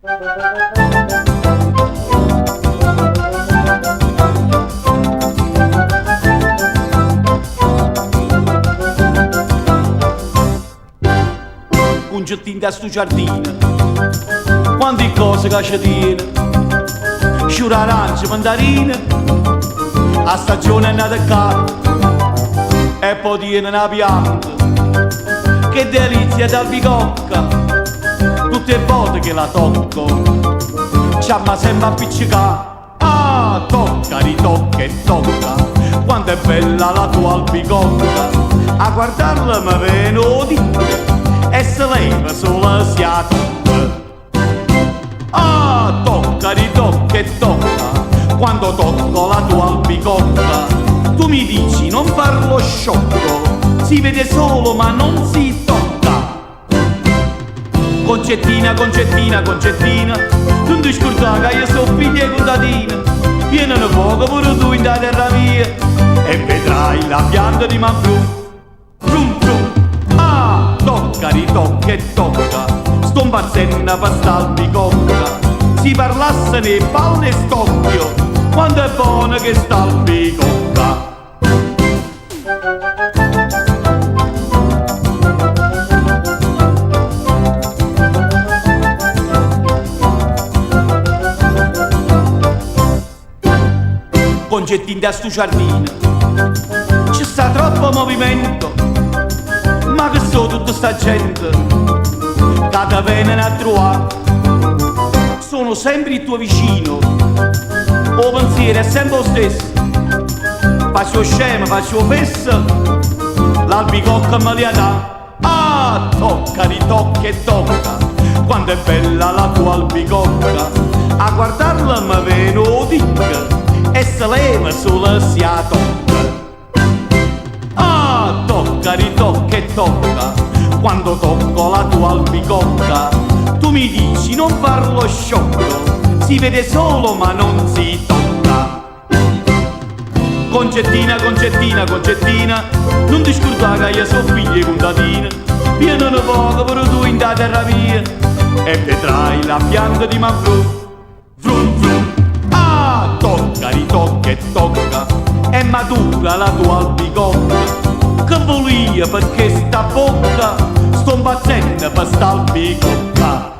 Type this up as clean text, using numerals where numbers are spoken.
Concettina da sto giardino, quante cose che ci tiene, sciura arancia, mandarina, a stagione è nata carta, e poi tiene una pianta, che delizia d'albicocca, tutte le volte che la tocco, c'ha sempre appiccicata, ah, tocca, ritocca e tocca, quanto è bella la tua albicocca, a guardarla mi viene odita, e se leva solo si tocca. Ah, tocca, ritocca e tocca, quando tocco la tua albicocca, tu mi dici non farlo sciocco, si vede solo ma non si tocca. Concettina, concettina, concettina, non ti scordare che io sono figlia e contadina, vieni un poco pure tu in da terra mia, e vedrai la pianta di manfru. Tocca, ritocca e tocca, sto impazzendo per st'albicocca, si parlasse nei palle e stocchio, quanto è buona che st'albicocca. Concettina da sto giardino, ci sta troppo movimento, ma che so tutta sta gente che ti viene a trovare, sono sempre il tuo vicino, o pensiero è sempre lo stesso, faccio scema, faccio fessa, l'albicocca me li dà. Ah, tocca, ritocca e tocca, quanto è bella la tua albicocca, a guardarla mi viene odicca, e se leva solo si tocca. Tocca, ritocca e tocca, quando tocco la tua albicocca, tu mi dici non farlo sciocco, si vede solo ma non si tocca. Concettina, concettina, concettina, non ti scordare che io sono figlia contadina, vieni un poco pure tu in da terra mia, e vedrai la pianta di manfru. Vrum vrum, ah, tocca, ritocca e tocca, è matura la tua albicocca, che volia perché sta bocca, sto impazzendo per st'albicocca.